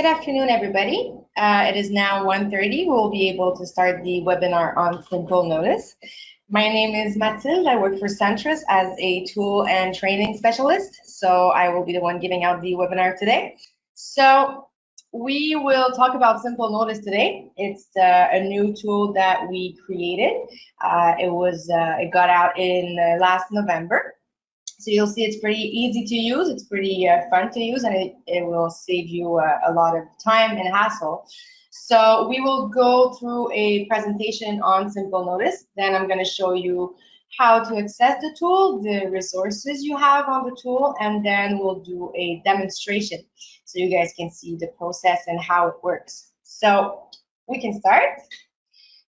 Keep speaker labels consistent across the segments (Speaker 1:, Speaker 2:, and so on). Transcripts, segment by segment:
Speaker 1: Good afternoon, everybody. It is now 1:30. We'll be able to start the webinar on Simple Notice. My name is Mathilde. I work for Centris as a tool and training specialist. So I will be the one giving out the webinar today. So we will talk about Simple Notice today. It's a new tool that we created. It got out in last November. So you'll see it's pretty easy to use, it's pretty fun to use, and it will save you a lot of time and hassle. So we will go through a presentation on Simple Notice. Then I'm going to show you how to access the tool, the resources you have on the tool, and then we'll do a demonstration so you guys can see the process and how it works. So we can start.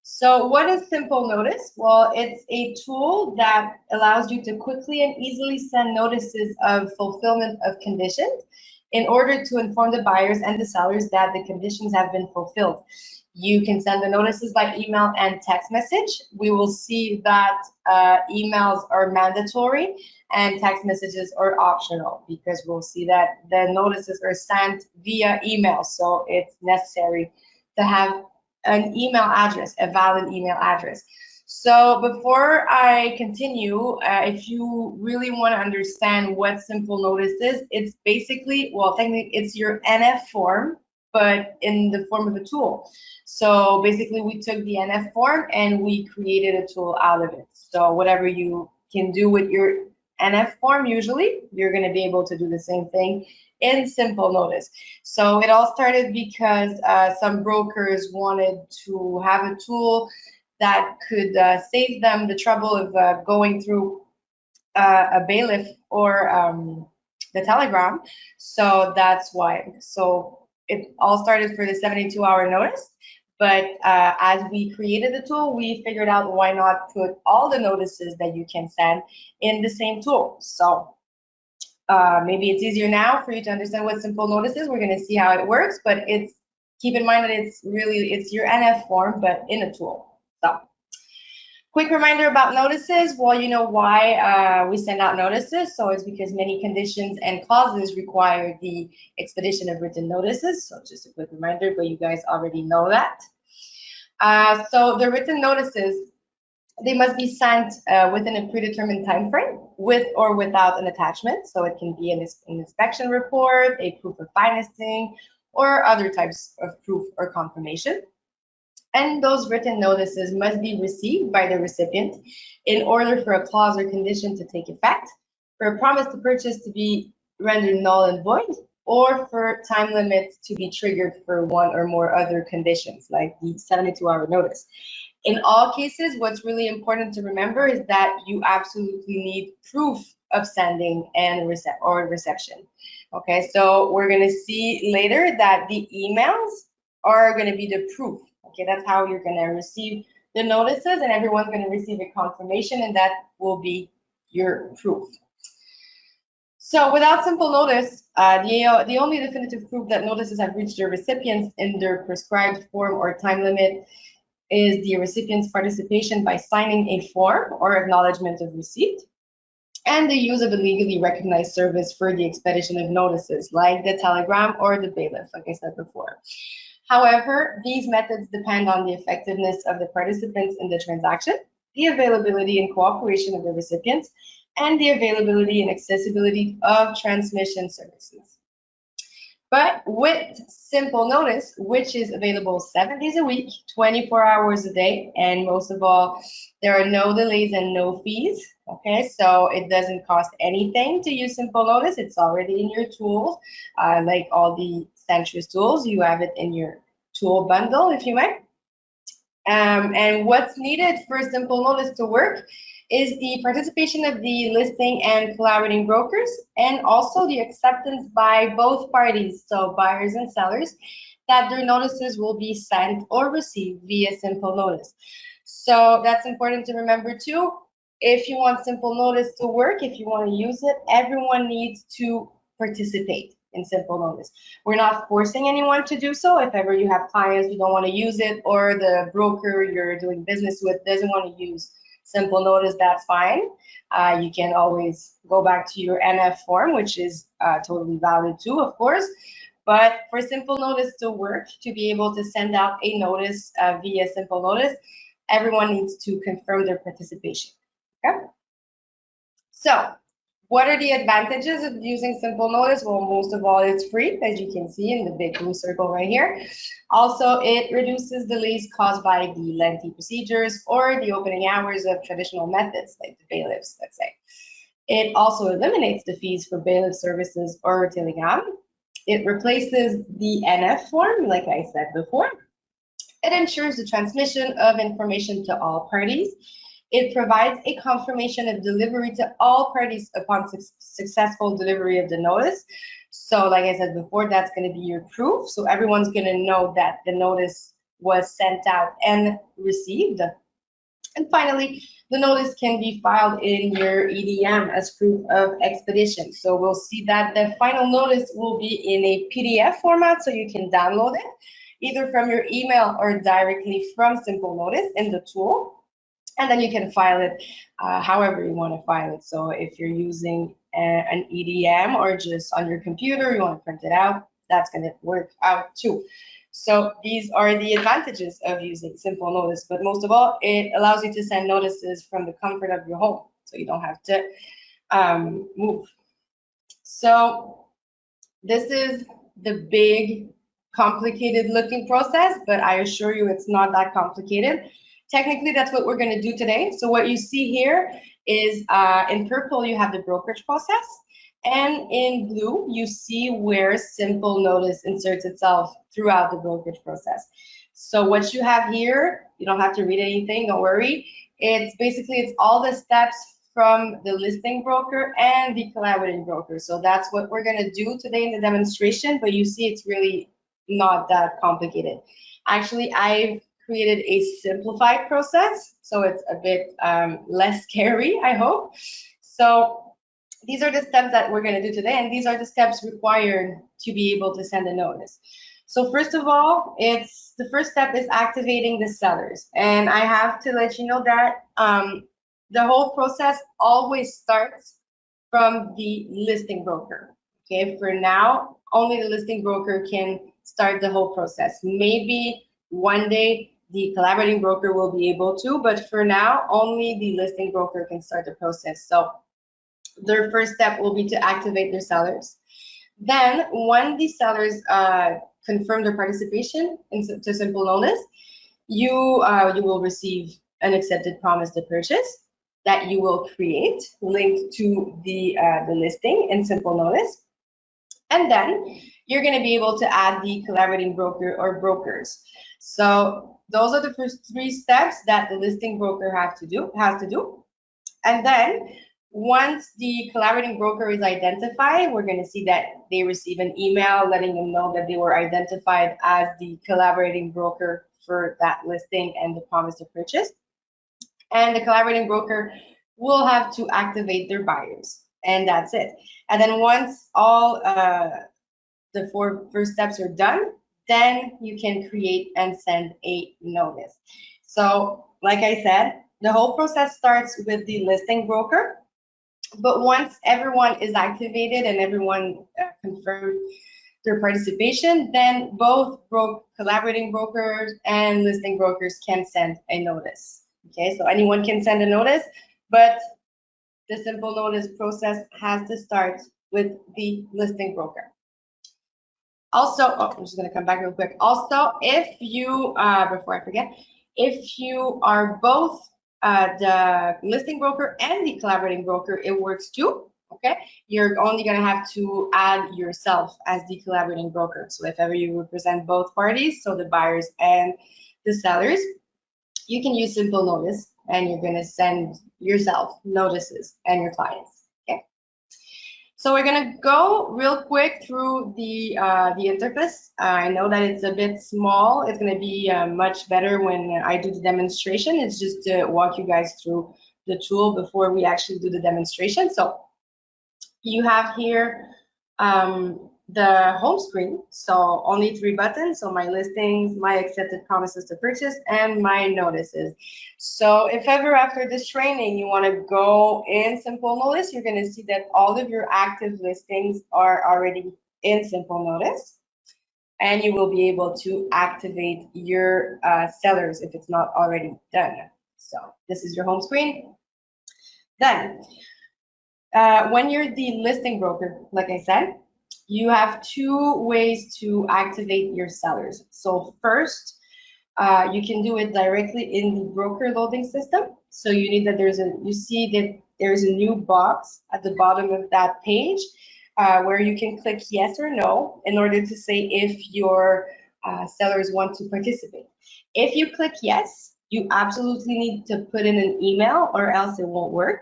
Speaker 1: So what is Simple Notice? Well, it's a tool that allows you to quickly and easily send notices of fulfillment of conditions in order to inform the buyers and the sellers that the conditions have been fulfilled. You can send the notices by email and text message. We will see that emails are mandatory and text messages are optional, because we'll see that the notices are sent via email, so it's necessary to have an email address, a valid email address. So before I continue, if you really want to understand what Simple Notice is, it's basically, well, technically it's your NF form, but in the form of a tool. So basically we took the NF form and we created a tool out of it. So whatever you can do with your NF form, usually you're going to be able to do the same thing in Simple Notice. So it all started because some brokers wanted to have a tool that could save them the trouble of going through a bailiff or the telegram. So that's why. So it all started for the 72-hour notice. But as we created the tool, we figured out why not put all the notices that you can send in the same tool. So maybe it's easier now for you to understand what Simple Notice is. We're going to see how it works, but keep in mind that it's your NF form, but in a tool. So, quick reminder about notices. Well, you know why we send out notices. So it's because many conditions and clauses require the expedition of written notices. So just a quick reminder, but you guys already know that. So the written notices, they must be sent within a predetermined time frame, with or without an attachment. So it can be an inspection report, a proof of financing, or other types of proof or confirmation. And those written notices must be received by the recipient in order for a clause or condition to take effect, for a promise to purchase to be rendered null and void, or for time limits to be triggered for one or more other conditions, like the 72-hour notice. In all cases, what's really important to remember is that you absolutely need proof of sending and reception. Okay, so we're going to see later that the emails are going to be the proof. Okay, that's how you're going to receive the notices, and everyone's going to receive a confirmation, and that will be your proof. So without Simple Notice, the only definitive proof that notices have reached their recipients in their prescribed form or time limit is the recipient's participation by signing a form or acknowledgement of receipt, and the use of a legally recognized service for the expedition of notices, like the telegram or the bailiff, like I said before. However, these methods depend on the effectiveness of the participants in the transaction, the availability and cooperation of the recipients, and the availability and accessibility of transmission services. But with Simple Notice, which is available 7 days a week, 24 hours a day, and most of all, there are no delays and no fees. Okay, so it doesn't cost anything to use Simple Notice. It's already in your tools, like all the Centris tools. You have it in your tool bundle, if you may. And what's needed for Simple Notice to work is the participation of the listing and collaborating brokers, and also the acceptance by both parties, so buyers and sellers, that their notices will be sent or received via Simple Notice. So that's important to remember too. If you want Simple Notice to work, if you want to use it, everyone needs to participate in Simple Notice. We're not forcing anyone to do so. If ever you have clients who don't want to use it, or the broker you're doing business with doesn't want to use Simple Notice, that's fine. You can always go back to your NF form, which is totally valid too, of course. But for simple notice to work, to be able to send out a notice via simple notice, everyone needs to confirm their participation. Okay? So, what are the advantages of using simple notice? Well, most of all, it's free, as you can see in the big blue circle right here. Also, it reduces delays caused by the lengthy procedures or the opening hours of traditional methods, like the bailiffs, let's say. It also eliminates the fees for bailiff services or telegram. It replaces the NF form, like I said before. It ensures the transmission of information to all parties. It provides a confirmation of delivery to all parties upon successful delivery of the notice. So like I said before, that's going to be your proof. So everyone's going to know that the notice was sent out and received. And finally, the notice can be filed in your EDM as proof of expedition. So we'll see that the final notice will be in a PDF format, so you can download it either from your email or directly from Simple Notice in the tool. And then you can file it however you want to file it. So if you're using an EDM or just on your computer, you want to print it out, that's going to work out too. So these are the advantages of using Simple Notice, but most of all, it allows you to send notices from the comfort of your home, so you don't have to move. So this is the big, complicated looking process, but I assure you it's not that complicated. Technically, that's what we're going to do today. So what you see here is in purple, you have the brokerage process. And in blue, you see where simple notice inserts itself throughout the brokerage process. So what you have here, you don't have to read anything, don't worry. It's all the steps from the listing broker and the collaborating broker. So that's what we're going to do today in the demonstration, but you see it's really not that complicated. Actually, I've created a simplified process, so it's a bit less scary, I hope. So these are the steps that we're going to do today, and these are the steps required to be able to send a notice. So first of all, the first step is activating the sellers. And I have to let you know that the whole process always starts from the listing broker. Okay, for now, only the listing broker can start the whole process. Maybe one day the collaborating broker will be able to, but for now, only the listing broker can start the process. So their first step will be to activate their sellers. Then, when the sellers confirm their participation to simple notice, you will receive an accepted promise to purchase that you will create linked to the listing in simple notice. And then you're going to be able to add the collaborating broker or brokers. So those are the first three steps that the listing broker has to do. And then once the collaborating broker is identified, we're going to see that they receive an email letting them know that they were identified as the collaborating broker for that listing and the promise to purchase. And the collaborating broker will have to activate their buyers, and that's it. And then once all the four first steps are done, then you can create and send a notice. So like I said, the whole process starts with the listing broker. But once everyone is activated and everyone confirmed their participation, then both collaborating brokers and listing brokers can send a notice. Okay, so anyone can send a notice, but the simple notice process has to start with the listing broker. Also, I'm just going to come back real quick. Also, if you, before I forget, if you are both the listing broker and the collaborating broker, it works too. Okay, you're only going to have to add yourself as the collaborating broker. So if ever you represent both parties, so the buyers and the sellers, you can use simple notice, and you're going to send yourself notices and your clients. Okay. So we're going to go real quick through the interface. I know that it's a bit small. It's going to be much better when I do the demonstration. It's just to walk you guys through the tool before we actually do the demonstration. So you have here the home screen. So only 3 buttons. So my listings, my accepted promises to purchase, and my notices. So if ever after this training you want to go in Simple Notice, you're going to see that all of your active listings are already in Simple Notice. and you will be able to activate your sellers if it's not already done. So this is your home screen. Then, when you're the listing broker, like I said, you have two ways to activate your sellers. So first, you can do it directly in the broker loading system. So you need that you see that there's a new box at the bottom of that page where you can click yes or no in order to say if your sellers want to participate. If you click yes, you absolutely need to put in an email or else it won't work,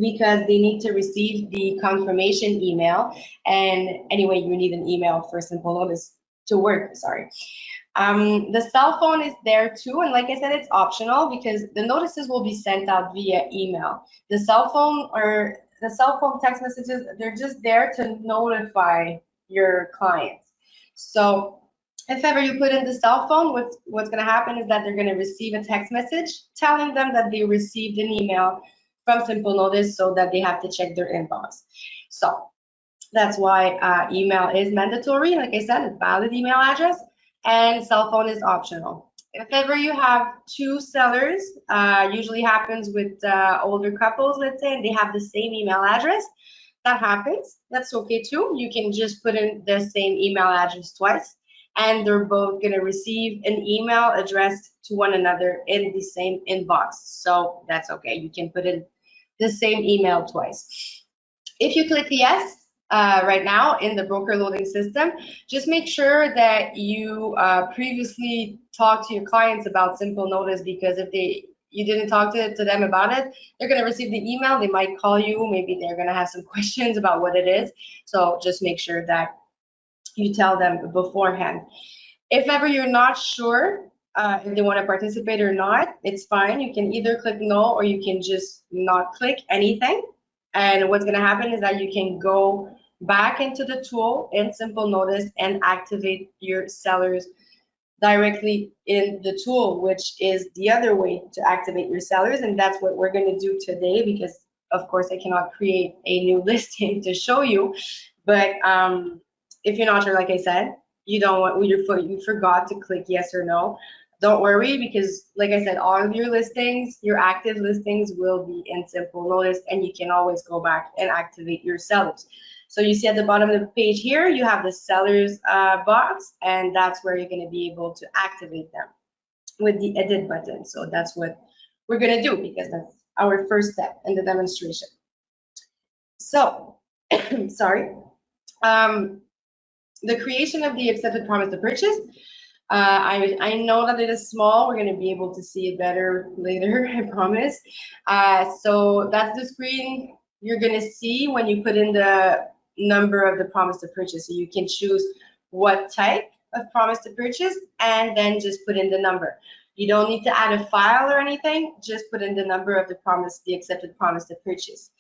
Speaker 1: because they need to receive the confirmation email. And anyway, you need an email for Simple Notice to work, sorry. The cell phone is there too, and like I said, it's optional because the notices will be sent out via email. The cell phone text messages, they're just there to notify your clients. So if ever you put in the cell phone, what's going to happen is that they're going to receive a text message telling them that they received an email from Simple Notice, so that they have to check their inbox. So that's why email is mandatory. Like I said, a valid email address, and cell phone is optional. If ever you have two sellers, usually happens with older couples, let's say, and they have the same email address, that happens. That's okay too. You can just put in the same email address twice, and they're both going to receive an email addressed to one another in the same inbox. So that's okay. You can put in the same email twice. If you click yes, right now in the broker loading system, just make sure that you previously talked to your clients about Simple Notice, because if you didn't talk to them about it, they're going to receive the email, they might call you, maybe they're going to have some questions about what it is. So just make sure that you tell them beforehand. If ever you're not sure if they want to participate or not, it's fine. You can either click no, or you can just not click anything. And what's going to happen is that you can go back into the tool in Simple Notice and activate your sellers directly in the tool, which is the other way to activate your sellers. And that's what we're going to do today, because of course I cannot create a new listing to show you. But if you're not sure, like I said, you forgot to click yes or no, don't worry, because like I said, all of your listings, your active listings, will be in Simple Notice, and you can always go back and activate your sellers. So you see at the bottom of the page here, you have the sellers box, and that's where you're going to be able to activate them with the edit button. So that's what we're going to do, because that's our first step in the demonstration. So, sorry. The creation of the accepted promise to purchase. I know that it is small. We're going to be able to see it better later, I promise. So that's the screen you're going to see when you put in the number of the promise to purchase. So you can choose what type of promise to purchase and then just put in the number. You don't need to add a file or anything. Just put in the number of the accepted promise to purchase.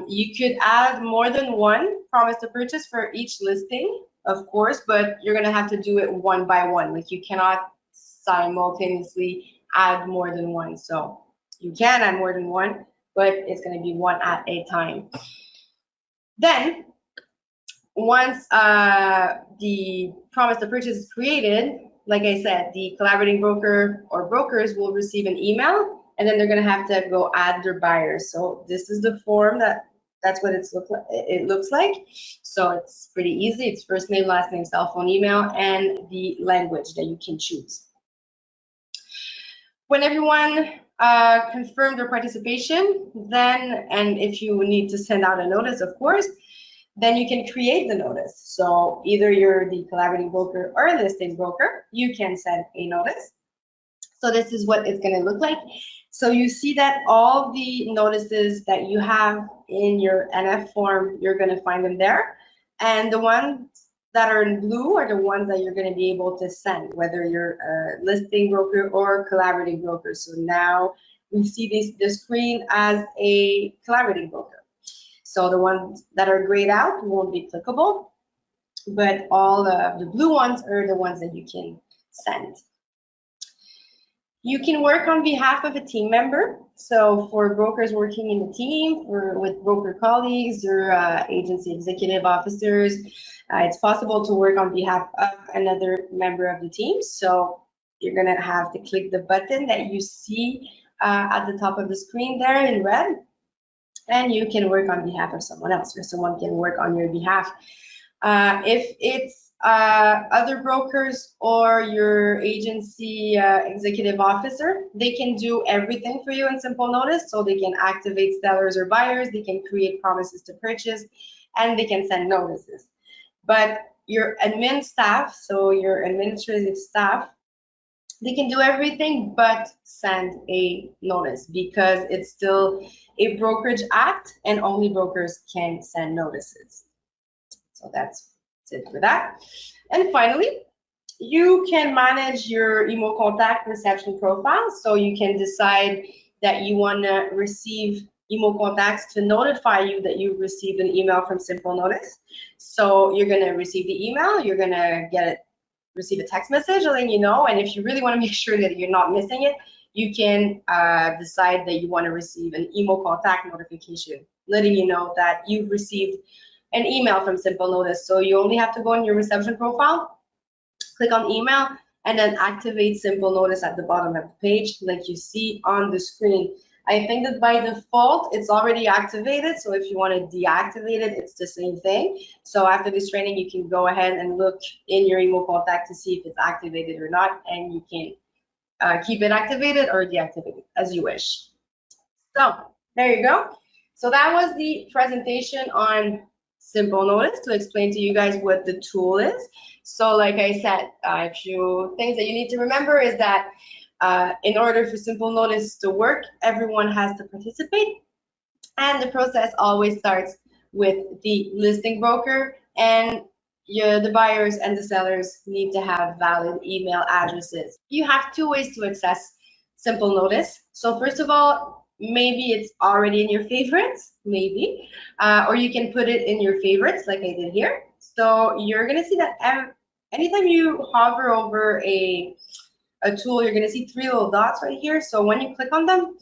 Speaker 1: You could add more than one promise to purchase for each listing, of course, but you're going to have to do it one by one. Like, you cannot simultaneously add more than one. So you can add more than one, but it's going to be one at a time. Then once the promise to purchase is created, like I said, the collaborating broker or brokers will receive an email, and then they're going to have to go add their buyers. So this is the form that's what it looks like. So it's pretty easy. It's first name, last name, cell phone, email, and the language that you can choose. When everyone confirmed their participation, then, and if you need to send out a notice, of course, then you can create the notice. So either you're the collaborating broker or a listing broker, you can send a notice. So this is what it's going to look like. So you see that all the notices that you have in your NF form, you're going to find them there. And the ones that are in blue are the ones that you're going to be able to send, whether you're a listing broker or collaborating broker. So now we see the screen as a collaborating broker. So the ones that are grayed out won't be clickable, but all the blue ones are the ones that you can send. You can work on behalf of a team member. So for brokers working in the team, with broker colleagues or agency executive officers, it's possible to work on behalf of another member of the team. So you're gonna have to click the button that you see at the top of the screen there in red, and you can work on behalf of someone else, or someone can work on your behalf. If it's other brokers or your agency executive officer, they can do everything for you in Simple Notice. So they can activate sellers or buyers, they can create promises to purchase, and they can send notices. But your admin staff, so your administrative staff, they can do everything but send a notice, because it's still a brokerage act and only brokers can send notices. So that's it for that. And finally, you can manage your email contact reception profile. So you can decide that you want to receive email contacts to notify you that you've received an email from Simple Notice. So you're going to receive the email, you're going to receive a text message letting you know. And if you really want to make sure that you're not missing it, you can decide that you want to receive an email contact notification letting you know that you've received an email from Simple Notice. So you only have to go in your reception profile, click on email, and then activate Simple Notice at the bottom of the page like you see on the screen. I think that by default it's already activated, so if you want to deactivate it, it's the same thing. So after this training, you can go ahead and look in your email contact to see if it's activated or not, and you can keep it activated or deactivate it as you wish. So there you go. So that was the presentation on Simple Notice, to explain to you guys what the tool is. So like I said, a few things that you need to remember is that in order for Simple Notice to work, everyone has to participate, and the process always starts with the listing broker, and the buyers and the sellers need to have valid email addresses. You have two ways to access Simple Notice. So first of all, maybe it's already in your favorites, maybe, or you can put it in your favorites like I did here. So you're gonna see that anytime you hover over a tool, you're gonna see three little dots right here. So when you click on them,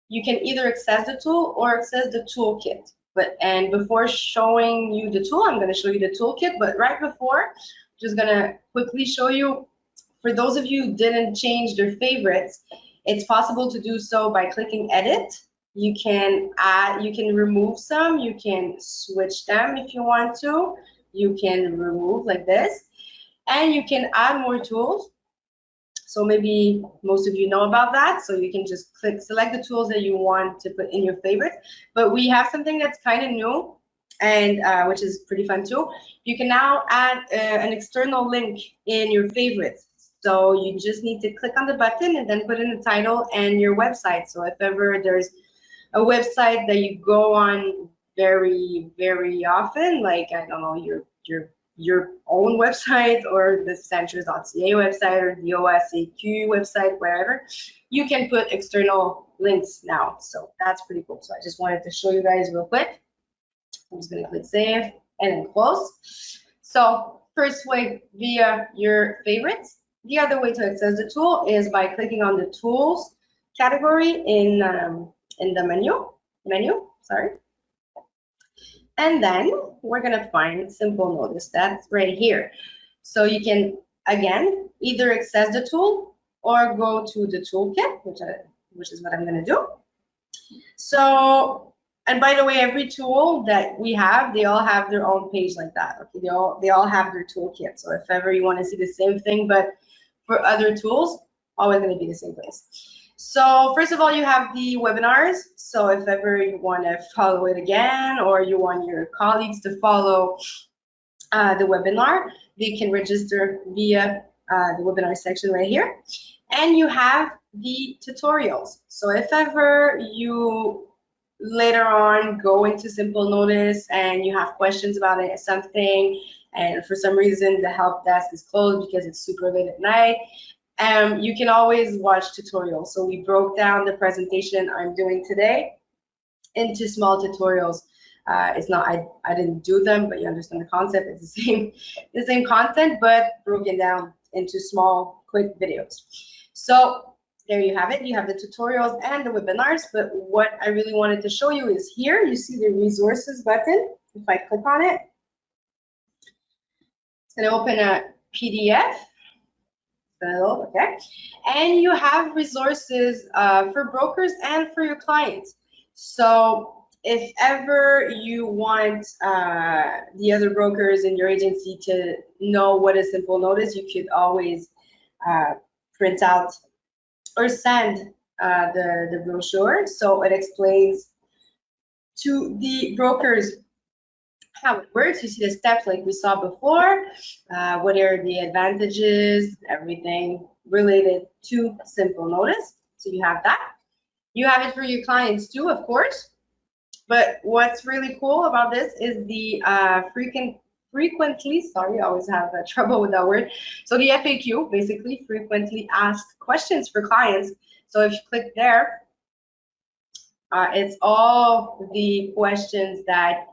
Speaker 1: you can either access the tool or access the toolkit. And before showing you the tool, I'm gonna show you the toolkit, but right before, just gonna quickly show you, for those of you who didn't change their favorites, it's possible to do so by clicking edit. You can add, you can remove some, you can switch them if you want to, you can remove like this, and you can add more tools. So maybe most of you know about that. So you can just select the tools that you want to put in your favorites. But we have something that's kind of new, and which is pretty fun too. You can now add an external link in your favorites. So you just need to click on the button and then put in the title and your website. So if ever there's a website that you go on very, very often, like, I don't know, your own website or the centres.ca website or the OSAQ website, wherever, you can put external links now. So that's pretty cool. So I just wanted to show you guys real quick. I'm just gonna click save and then close. So first way, via your favorites. The other way to access the tool is by clicking on the tools category in the menu, sorry. And then we're gonna find Simple Notice. That's right here. So you can, again, either access the tool or go to the toolkit, which is what I'm gonna do. So, and by the way, every tool that we have, they all have their own page like that. Okay, they all have their toolkit. So if ever you want to see the same thing, but for other tools, always gonna be the same place. So first of all, you have the webinars. So if ever you want to follow it again, or you want your colleagues to follow the webinar, they can register via the webinar section right here. And you have the tutorials. So if ever you later on go into Simple Notice and you have questions about something, and for some reason the help desk is closed because it's super late at night, you can always watch tutorials. So we broke down the presentation I'm doing today into small tutorials. It's not, I didn't do them, but you understand the concept. It's the same content, but broken down into small, quick videos. So there you have it. You have the tutorials and the webinars, but what I really wanted to show you is here. You see the resources button. If I click on it, it's going to open a PDF. Okay, and you have resources for brokers and for your clients. So if ever you want the other brokers in your agency to know what is simple notice, you could always print out or send the brochure. So it explains to the brokers how it works. You see the steps like we saw before, what are the advantages, everything related to simple notice. So you have that. You have it for your clients too, of course. But what's really cool about this is the frequently, sorry, I always have trouble with that word. So the FAQ, basically frequently asked questions for clients. So if you click there, it's all the questions that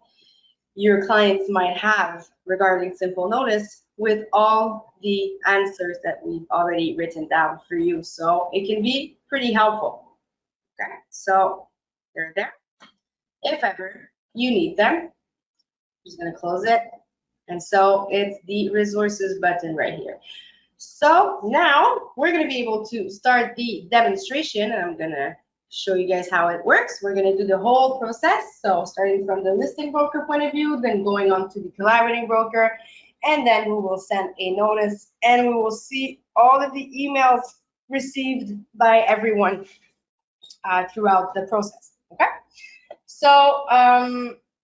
Speaker 1: your clients might have regarding simple notice with all the answers that we've already written down for you. So it can be pretty helpful. Okay, so they're there. If ever you need them, I'm just going to close it. And so it's the resources button right here. So now we're going to be able to start the demonstration, and I'm going to show you guys how it works. We're going to do the whole process. So starting from the listing broker point of view, then going on to the collaborating broker, and then we will send a notice and we will see all of the emails received by everyone throughout the process. Okay. So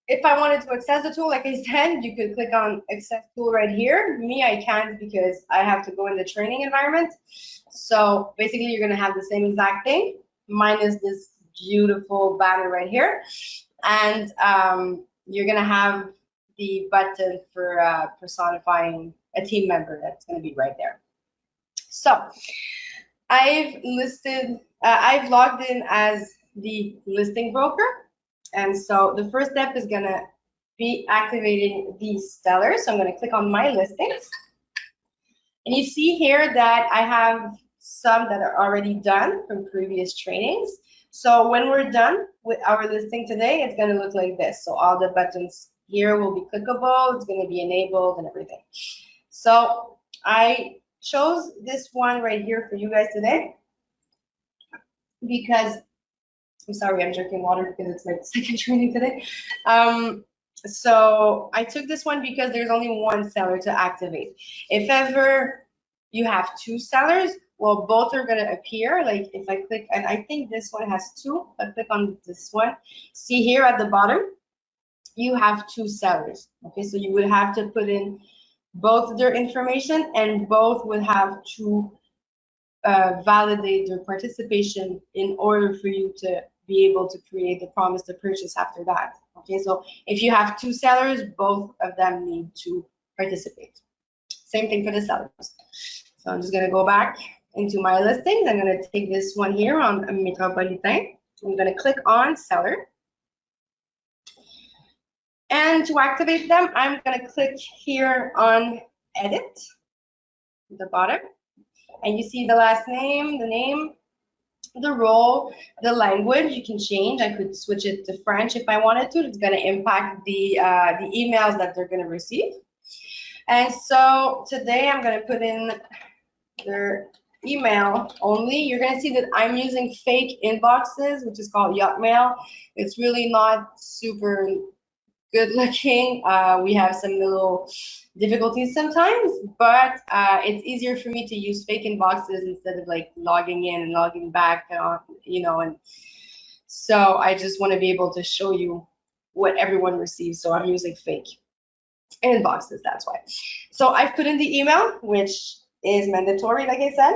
Speaker 1: if I wanted to access the tool, like I said, you could click on access tool right here. Me, I can't because I have to go in the training environment. So basically you're going to have the same exact thing minus this beautiful banner right here. And you're going to have the button for personifying a team member that's going to be right there. So I've logged in as the listing broker. And so the first step is going to be activating these sellers. So I'm going to click on my listings. And you see here that I have some that are already done from previous trainings. So when we're done with our listing today, it's going to look like this. So all the buttons here will be clickable. It's going to be enabled and everything. So I chose this one right here for you guys today because I'm sorry, I'm drinking water because it's my second training today. So I took this one because there's only one seller to activate. If ever you have two sellers, well, both are going to appear. Like if I click, and I think this one has two. If I click on this one, see here at the bottom, you have two sellers. Okay, so you would have to put in both their information and both would have to validate their participation in order for you to be able to create the promise to purchase after that. Okay, so if you have two sellers, both of them need to participate. Same thing for the sellers. So I'm just going to go back into my listings. I'm going to take this one here on Metropolitain. I'm going to click on seller. And to activate them, I'm going to click here on edit at the bottom. And you see the last name, the name, the role, the language you can change. I could switch it to French if I wanted to. It's going to impact the emails that they're going to receive. And so today I'm going to put in their email only. You're going to see that I'm using fake inboxes, which is called Yotmail. It's really not super good looking. We have some little difficulties sometimes, but it's easier for me to use fake inboxes instead of like logging in and logging back, you know, and so I just want to be able to show you what everyone receives. So I'm using fake inboxes, that's why. So I've put in the email, which is mandatory, like I said.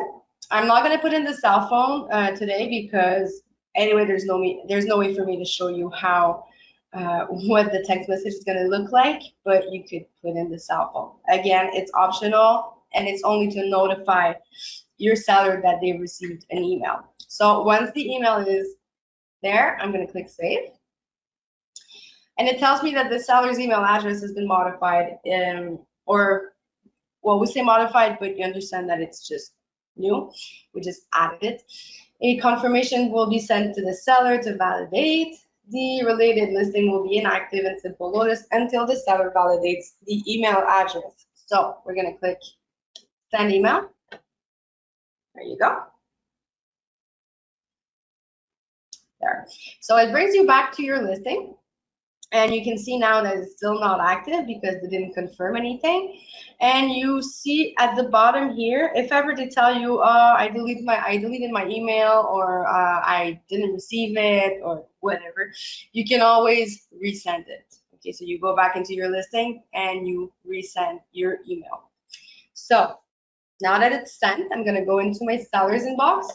Speaker 1: I'm not going to put in the cell phone today because anyway, there's no way for me to show you how what the text message is going to look like, but you could put in the cell phone. Again, it's optional and it's only to notify your seller that they received an email. So once the email is there, I'm going to click save. And it tells me that the seller's email address has been modified, or, well, we say modified, but you understand that it's just new. We just added it. A confirmation will be sent to the seller to validate. The related listing will be inactive in simple notice until the seller validates the email address. So we're going to click send email. There you go. There. So it brings you back to your listing. And you can see now that it's still not active because they didn't confirm anything. And you see at the bottom here, if ever they tell you, I deleted my email, or I didn't receive it, or whatever, you can always resend it. Okay, so you go back into your listing and you resend your email. So now that it's sent, I'm going to go into my seller's inbox.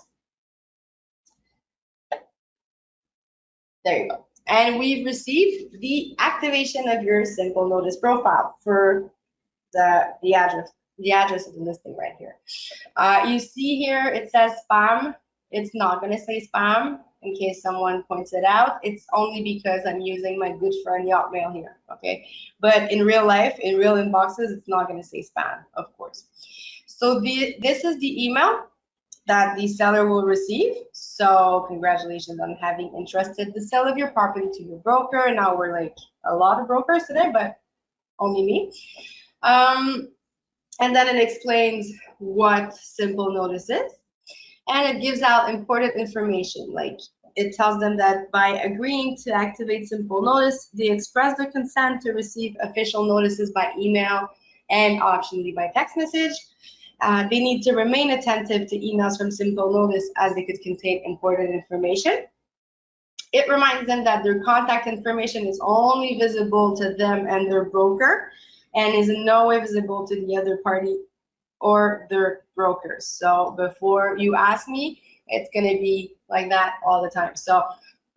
Speaker 1: There you go. And we've received the activation of your simple notice profile for the address of the listing right here. You see here it says spam. It's not going to say spam in case someone points it out. It's only because I'm using my good friend Yotmail here. Okay, but in real life, in real inboxes, it's not going to say spam, of course. So this is the email that the seller will receive. So congratulations on having entrusted the sale of your property to your broker. Now we're like a lot of brokers today, but only me. And then it explains what simple notice is, and it gives out important information. Like it tells them that by agreeing to activate simple notice, they express their consent to receive official notices by email and optionally by text message. They need to remain attentive to emails from simple notice as they could contain important information. It reminds them that their contact information is only visible to them and their broker, and is in no way visible to the other party or their brokers. So before you ask me, it's going to be like that all the time. So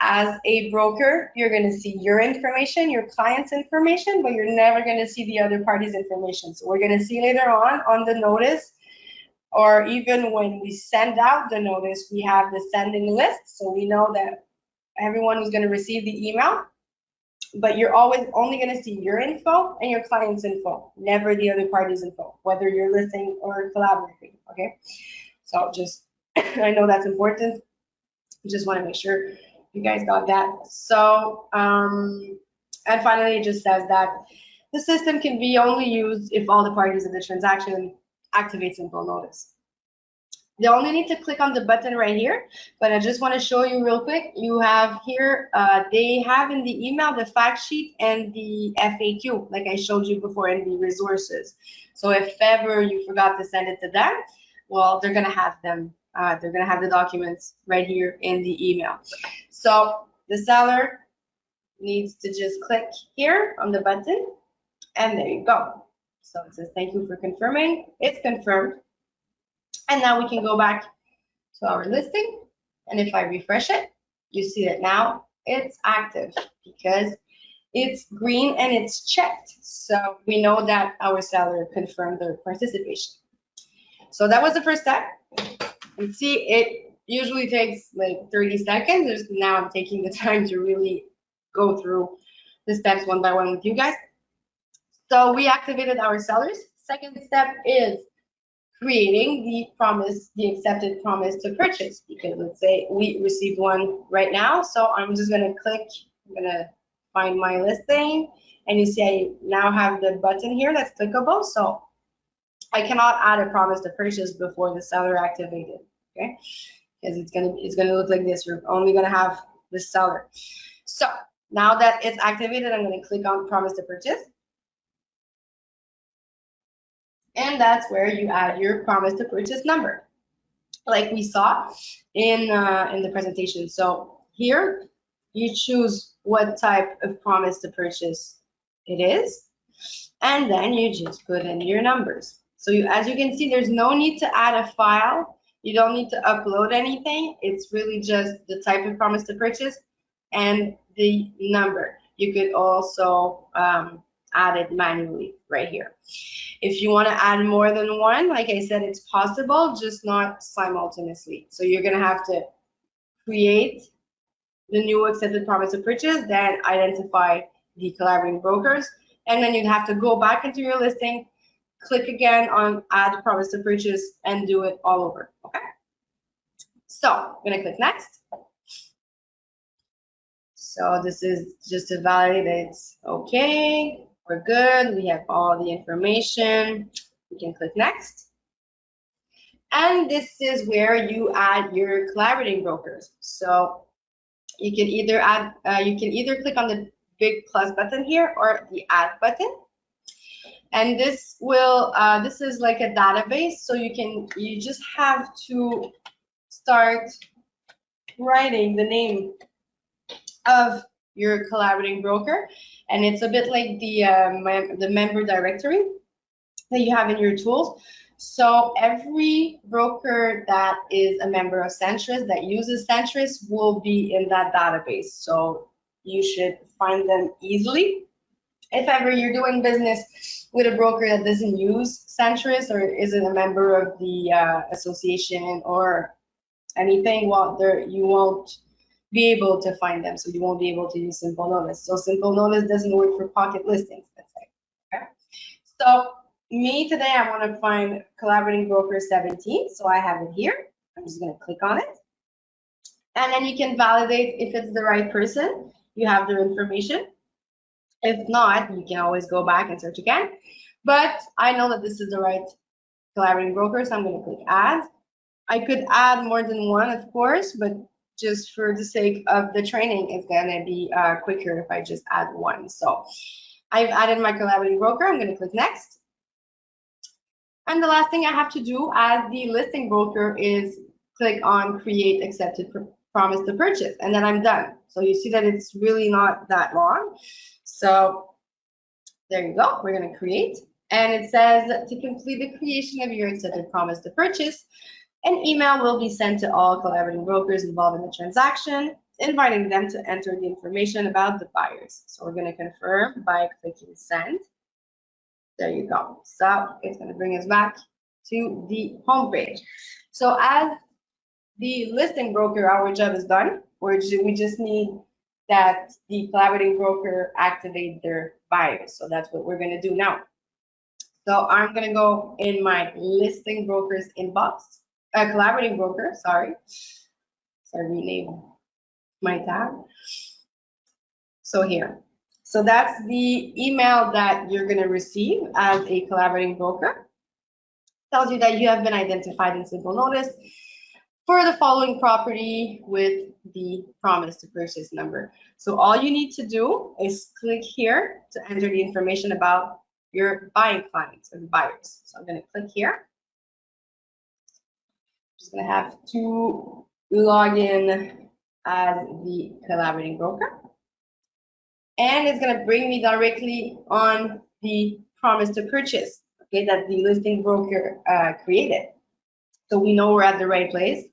Speaker 1: as a broker, you're going to see your information, your client's information, but you're never going to see the other party's information. So we're going to see later on the notice, or even when we send out the notice, we have the sending list. So we know that everyone who's going to receive the email, but you're always only going to see your info and your client's info, never the other party's info, whether you're listing or collaborating. Okay, so just I know that's important. Just want to make sure you guys got that. So and finally, it just says that the system can be only used if all the parties of the transaction activate simple notice. They only need to click on the button right here, but I just want to show you real quick. You have here, they have in the email the fact sheet and the FAQ, like I showed you before in the resources. So if ever you forgot to send it to them, well, they're going to have them. They're going to have the documents right here in the email. So the seller needs to just click here on the button, and there you go. So it says, thank you for confirming. It's confirmed. And now we can go back to our listing. And if I refresh it, you see that now it's active because it's green and it's checked. So we know that our seller confirmed their participation. So that was the first step. And see, it usually takes like 30 seconds. Now I'm taking the time to really go through the steps one by one with you guys. So we activated our sellers. Second step is creating the accepted promise to purchase, because let's say we received one right now. So I'm just going to click, I'm going to find my listing, and you see I now have the button here that's clickable. So I cannot add a promise to purchase before the seller activated, okay? Because it's gonna look like this. You're only gonna have the seller. So now that it's activated, I'm gonna click on promise to purchase. And that's where you add your promise to purchase number, like we saw in the presentation. So here you choose what type of promise to purchase it is, and then you just put in your numbers. So as you can see, there's no need to add a file. You don't need to upload anything. It's really just the type of promise to purchase and the number. You could also add it manually right here. If you want to add more than one, like I said, it's possible, just not simultaneously. So you're going to have to create the new accepted promise to purchase, then identify the collaborating brokers, and then you'd have to go back into your listing, click again on add promise to purchase, and do it all over. Okay. So I'm gonna click next. So this is just to validate that it's okay, we're good, we have all the information. We can click next. And this is where you add your collaborating brokers. So you can either add, you can either click on the big plus button here or the add button. And this will, this is like a database, so you just have to start writing the name of your collaborating broker, and it's a bit like the member directory that you have in your tools. So every broker that is a member of Centris, that uses Centris, will be in that database. So you should find them easily. If ever you're doing business with a broker that doesn't use Centris or isn't a member of the association or anything, well, you won't be able to find them. So you won't be able to use Simple Notice. So Simple Notice doesn't work for pocket listings, let's say. Okay. So me today, I want to find collaborating broker 17. So I have it here. I'm just going to click on it. And then you can validate if it's the right person. You have their information. If not, you can always go back and search again. But I know that this is the right collaborating broker, so I'm going to click add. I could add more than one, of course, but just for the sake of the training, it's going to be quicker if I just add one. So I've added my collaborating broker. I'm going to click next. And the last thing I have to do as the listing broker is click on create accepted promise to purchase, and then I'm done. So you see that it's really not that long. So there you go, we're going to create. And it says to complete the creation of your accepted promise to purchase, an email will be sent to all collaborating brokers involved in the transaction, inviting them to enter the information about the buyers. So we're going to confirm by clicking send. There you go. So it's going to bring us back to the home page. So as the listing broker, our job is done. We just need that the collaborating broker activate their buyers. So that's what we're going to do now. So I'm going to go in my listing brokers inbox, collaborating broker, sorry. So I rename my tab. So here. So that's the email that you're going to receive as a collaborating broker. Tells you that you have been identified in Simple Notice for the following property with the promise to purchase number. So all you need to do is click here to enter the information about your buying clients or buyers. So I'm going to click here. I'm just going to have to log in as the collaborating broker. And it's going to bring me directly on the promise to purchase, okay, that the listing broker created. So we know we're at the right place.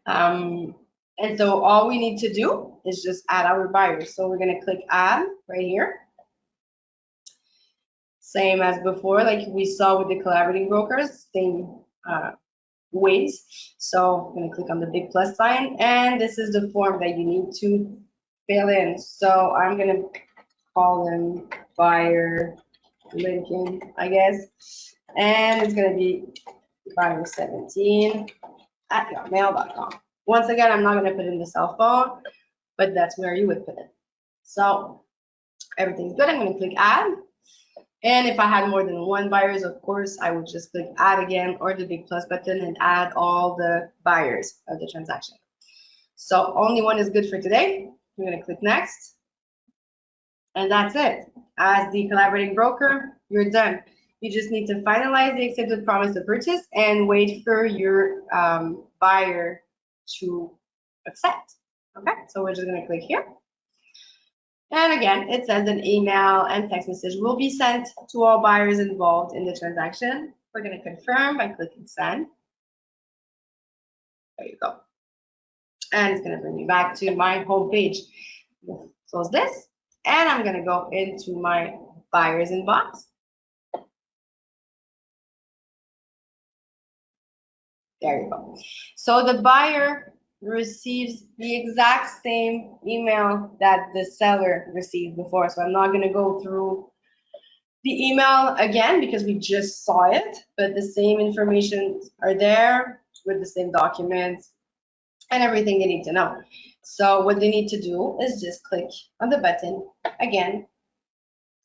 Speaker 1: And so all we need to do is just add our buyers. So we're going to click add right here. Same as before, like we saw with the collaborating brokers, same ways. So I'm going to click on the big plus sign, and this is the form that you need to fill in. So I'm going to call them buyer Lincoln, I guess, and it's going to be buyer 17 at yahoo.com. Once again, I'm not going to put in the cell phone, but that's where you would put it. So everything's good. I'm going to click add. And if I had more than one buyers, of course, I would just click add again or the big plus button and add all the buyers of the transaction. So only one is good for today. I'm going to click next. And that's it. As the collaborating broker, you're done. You just need to finalize the accepted promise to purchase and wait for your buyer to accept. Okay, so we're just going to click here. And again, it says an email and text message will be sent to all buyers involved in the transaction. We're going to confirm by clicking send. There you go. And it's going to bring me back to my home page. Close this, and I'm going to go into my buyers inbox. There you go. So the buyer receives the exact same email that the seller received before. So I'm not going to go through the email again because we just saw it, but the same information are there with the same documents and everything they need to know. So what they need to do is just click on the button again,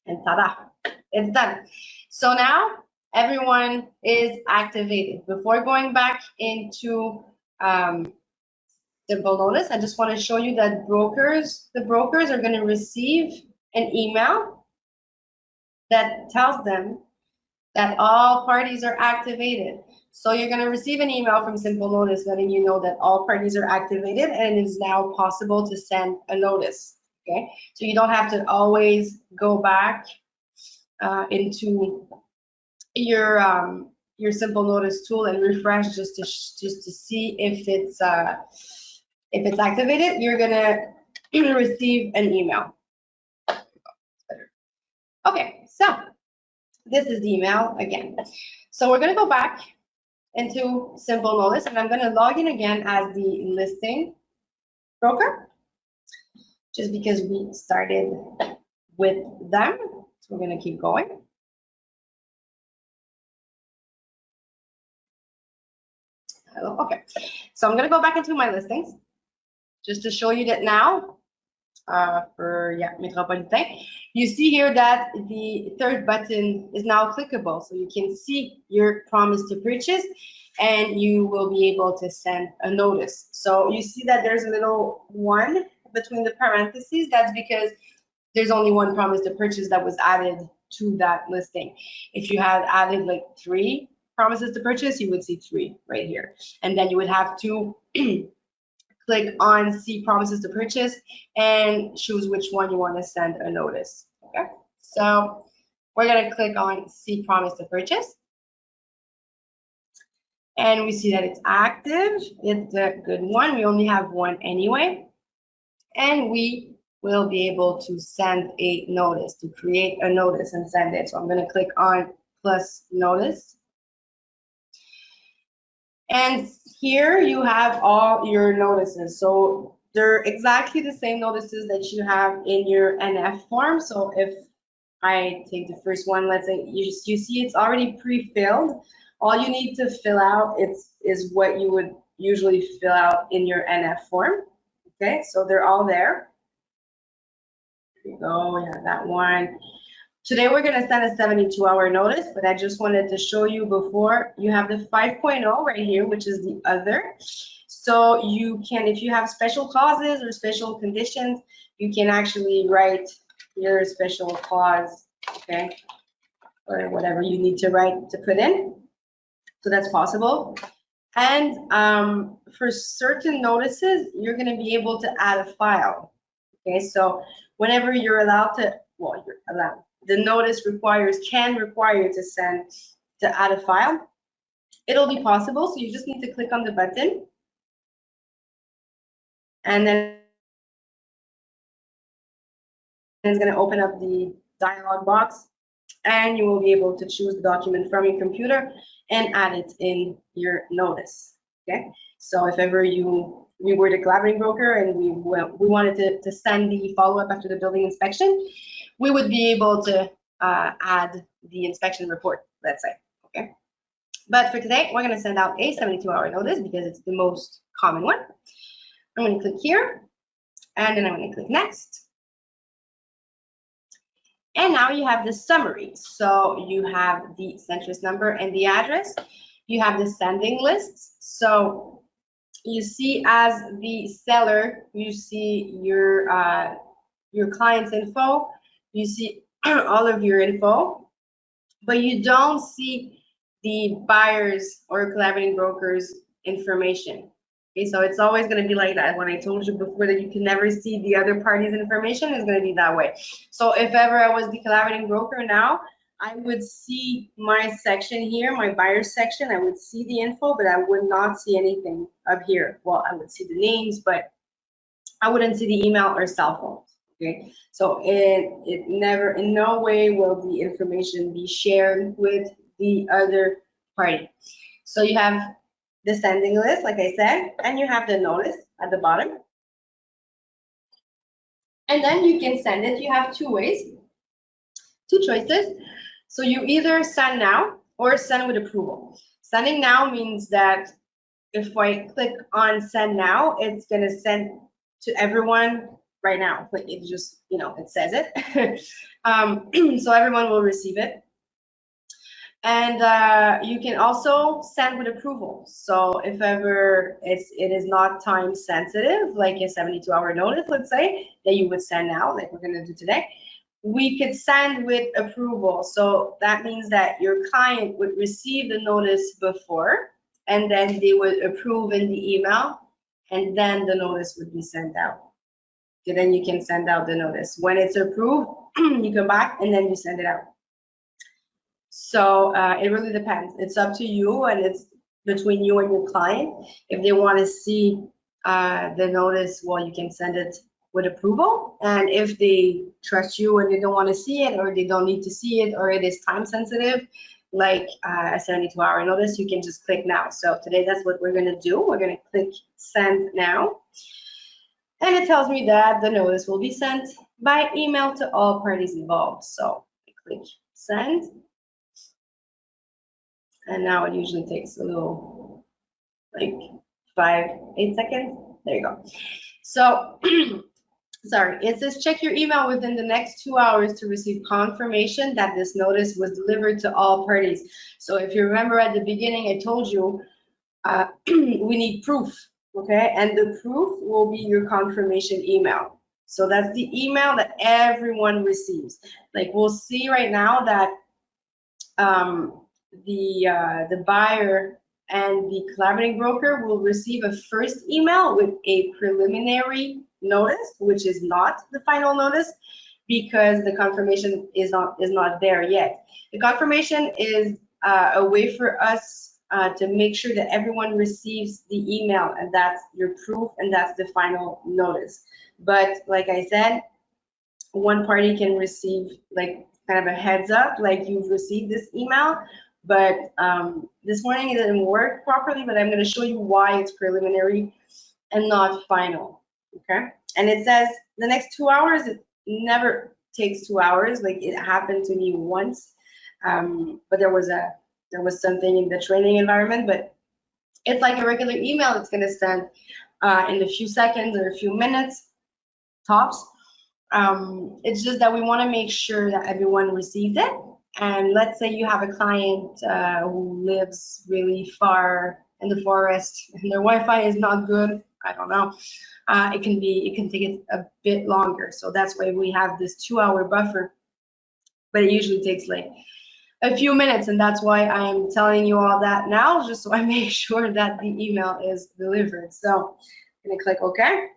Speaker 1: and ta-da, it's done. So now everyone is activated. Before going back into simple notice, I just want to show you that the brokers are going to receive an email that tells them that all parties are activated. So you're going to receive an email from Simple Notice letting you know that all parties are activated and it is now possible to send a notice. Okay, so you don't have to always go back into your Simple Notice tool and refresh just to see if it's activated. You're going to receive an email. Okay, so this is the email again. So we're going to go back into Simple Notice, and I'm going to log in again as the listing broker, just because we started with them. So we're going to keep going. Okay, so I'm going to go back into my listings, just to show you that now, for Metropolitain, you see here that the third button is now clickable, so you can see your promise to purchase, and you will be able to send a notice. So you see that there's a little 1 between the parentheses. That's because there's only 1 promise to purchase that was added to that listing. If you had added like 3 promises to purchase, you would see 3 right here, and then you would have to click on see promises to purchase and choose which one you want to send a notice. Okay, so we're going to click on see promise to purchase, and we see that it's active. It's a good one. We only have 1 anyway, and we will be able to send a notice, to create a notice and send it. So I'm going to click on plus notice, and here you have all your notices. So they're exactly the same notices that you have in your NF form. So if I take the first one, let's say you see it's already pre-filled. All you need to fill out is what you would usually fill out in your NF form. Okay, so they're all there. Here we go, we have that one. Today we're going to send a 72-hour notice, but I just wanted to show you before, you have the 5.0 right here, which is the other. So you can, if you have special clauses or special conditions, you can actually write your special clause, okay, or whatever you need to write to put in. So that's possible. And for certain notices, you're going to be able to add a file. Okay, so whenever you're allowed to, well, you're allowed. The notice can require to add a file. It'll be possible, so you just need to click on the button, and then it's going to open up the dialog box, and you will be able to choose the document from your computer and add it in your notice. Okay, so if ever we were the collaborating broker and we wanted to send the follow-up after the building inspection, we would be able to add the inspection report, let's say. Okay, but for today, we're going to send out a 72-hour notice because it's the most common one. I'm going to click here, and then I'm going to click next. And now you have the summary. So you have the Centris number and the address. You have the sending lists. So you see, as the seller, you see your client's info. You see all of your info, but you don't see the buyers or collaborating brokers information. Okay, so it's always going to be like that. When I told you before that you can never see the other party's information, it's going to be that way. So if ever I was the collaborating broker now, I would see my section here, my buyers section. I would see the info, but I would not see anything up here. Well, I would see the names, but I wouldn't see the email or cell phones. Okay, so it never, in no way will the information be shared with the other party. So you have the sending list, like I said, and you have the notice at the bottom. And then you can send it. You have 2 ways, 2 choices. So you either send now or send with approval. Sending now means that
Speaker 2: if I click on send now, it's gonna send to everyone right now. Like it just, you know, it says it. So everyone will receive it. And you can also send with approval. So if ever it is not time sensitive, like a 72-hour notice, let's say, that you would send now, like we're gonna do today, we could send with approval. So that means that your client would receive the notice before, and then they would approve in the email, and then the notice would be sent out. Okay, then you can send out the notice. When it's approved, you come back and then you send it out. So it really depends. It's up to you, and it's between you and your client. If they want to see the notice, well, you can send it with approval. And if they trust you and they don't want to see it, or they don't need to see it, or it is time sensitive, like a 72-hour notice, you can just click now. So today, that's what we're going to do. We're going to click send now. And it tells me that the notice will be sent by email to all parties involved. So I click send. And now it usually takes a little, like 5-8 seconds. There you go. So, sorry, it says check your email within the next 2 hours to receive confirmation that this notice was delivered to all parties. So if you remember at the beginning, I told you we need proof, okay? And the proof will be your confirmation email. So that's the email that everyone receives. Like we'll see right now that the buyer and the collaborating broker will receive a first email with a preliminary notice, which is not the final notice, because the confirmation is not there yet. The confirmation is a way for us to make sure that everyone receives the email, and that's your proof, and that's the final notice. But like I said, one party can receive like kind of a heads up, like you've received this email, but this morning it didn't work properly, but I'm going to show you why it's preliminary and not final, okay? And it says the next 2 hours. It never takes 2 hours. Like it happened to me once, but there was something in the training environment, but it's like a regular email. It's going to send in a few seconds or a few minutes tops. It's just that we want to make sure that everyone receives it. And let's say you have a client who lives really far in the forest and their Wi-Fi is not good. I don't know. It can take it a bit longer. So that's why we have this 2-hour buffer. But it usually takes like a few minutes, and that's why I'm telling you all that now, just so I make sure that the email is delivered. So I'm gonna click OK.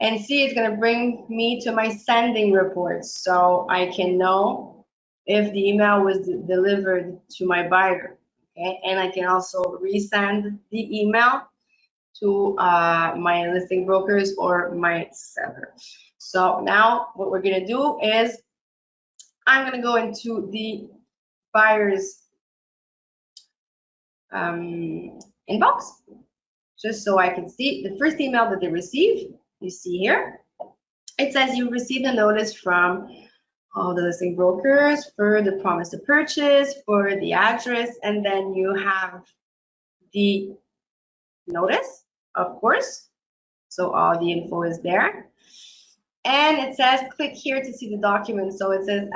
Speaker 2: And see, it's going to bring me to my sending reports, so I can know if the email was delivered to my buyer. Okay, and I can also resend the email to my listing brokers or my seller. So now what we're going to do is I'm going to go into the buyer's inbox, just so I can see the first email that they received. You see here, it says you received a notice from all the listing brokers for the promise to purchase, for the address, and then you have the notice, of course. So all the info is there. And it says click here to see the document. So it says,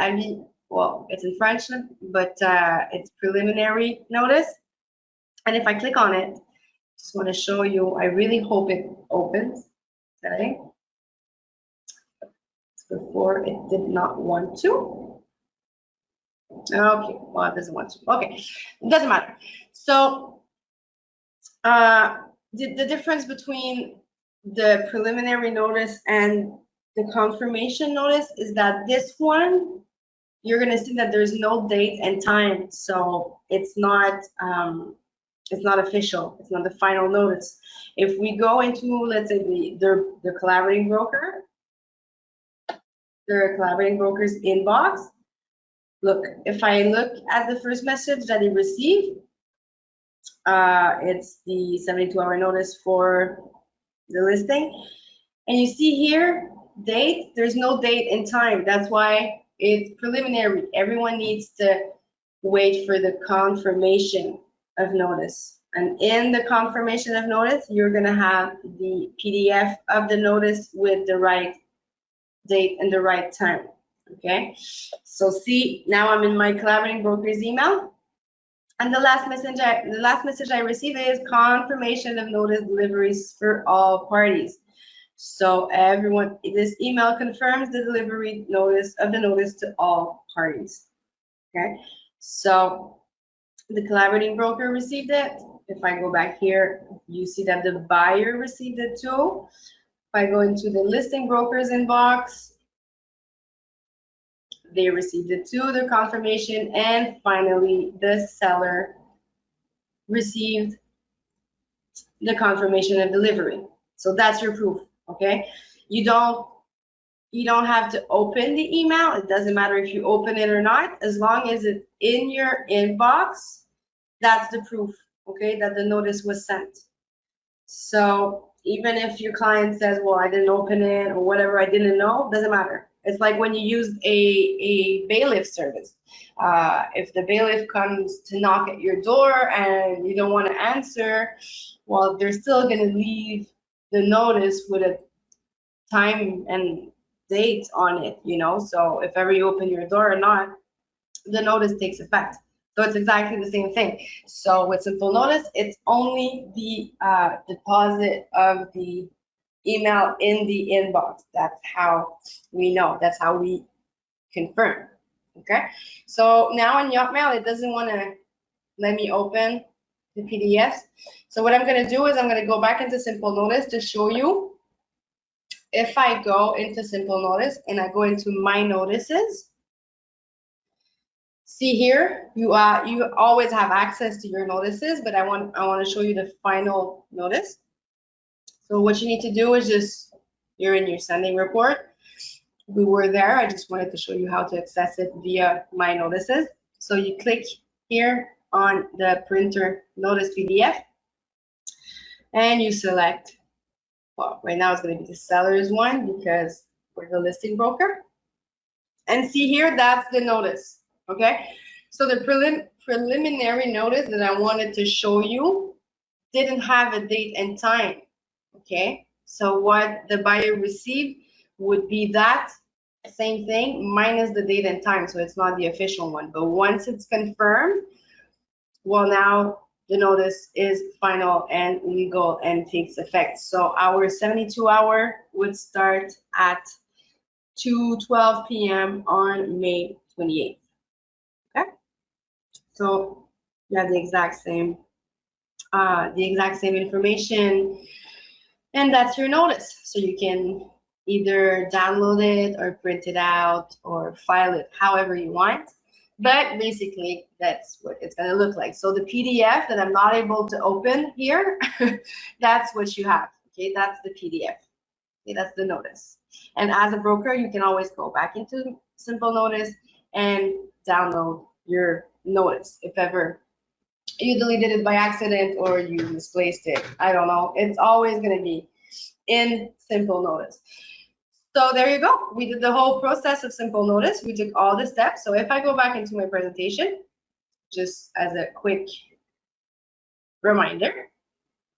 Speaker 2: well, it's in French, but it's preliminary notice. And if I click on it, just want to show you, I really hope it opens. Okay. Before it did not want to. Okay, well, it doesn't want to. Okay, it doesn't matter. So the difference between the preliminary notice and the confirmation notice is that this one, you're going to see that there's no date and time, so it's not official. It's not the final notice. If we go into, let's say, the collaborating broker, their collaborating broker's inbox. Look, if I look at the first message that they received, it's the 72-hour notice for the listing. And you see here, date, there's no date and time. That's why it's preliminary. Everyone needs to wait for the confirmation of notice. And in the confirmation of notice, you're going to have the PDF of the notice with the right date and the right time. Okay, so see, now I'm in my collaborating broker's email, and the last message I received is confirmation of notice deliveries for all parties. So everyone, this email confirms the delivery notice of the notice to all parties. Okay, so the collaborating broker received it. If I go back here, you see that the buyer received it too. If I go into the listing broker's inbox, they received it too, the confirmation, and finally the seller received the confirmation of delivery. So that's your proof, okay? You don't have to open the email. It doesn't matter if you open it or not, as long as it's in your inbox. That's the proof, okay, that the notice was sent. So even if your client says, well, I didn't open it or whatever, I didn't know, doesn't matter. It's like when you use a bailiff service. If the bailiff comes to knock at your door and you don't want to answer, well, they're still going to leave the notice with a time and date on it, you know. So if ever you open your door or not, the notice takes effect. So it's exactly the same thing. So with simple notice, it's only the deposit of the email in the inbox. That's how we know. That's how we confirm. Okay. So now in Yotmail, it doesn't want to let me open the PDFs. So what I'm going to do is I'm going to go back into simple notice to show you. If I go into simple notice and I go into my notices, see here, you always have access to your notices, but I want to show you the final notice. So what you need to do is just, you're in your sending report. We were there. I just wanted to show you how to access it via my notices. So you click here on the printer notice PDF and you select, well, right now it's going to be the seller's one because we're the listing broker. And see here, that's the notice. Okay, so the preliminary notice that I wanted to show you didn't have a date and time. Okay, so what the buyer received would be that same thing minus the date and time, so it's not the official one. But once it's confirmed, well, now the notice is final and legal and takes effect. So our 72-hour would start at 2:12 p.m. on May 28th. Okay, so you have the exact same information, and that's your notice. So you can either download it or print it out or file it however you want. But basically, that's what it's going to look like. So the PDF that I'm not able to open here, that's what you have. Okay, that's the PDF. Okay, that's the notice. And as a broker, you can always go back into simple notice and download your notice if ever you deleted it by accident or you misplaced it. I don't know. It's always going to be in simple notice. So there you go. We did the whole process of simple notice. We took all the steps. So if I go back into my presentation, just as a quick reminder,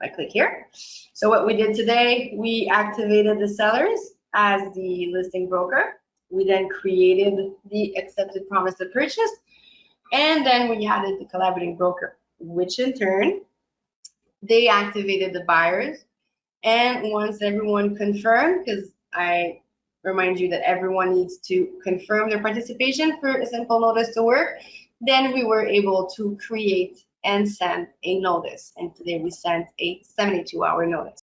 Speaker 2: I click here. So what we did today, we activated the sellers as the listing broker. We then created the accepted promise of purchase, and then we added the collaborating broker, which in turn, they activated the buyers. And once everyone confirmed, because I remind you that everyone needs to confirm their participation for a simple notice to work, then we were able to create and send a notice. And today we sent a 72-hour notice.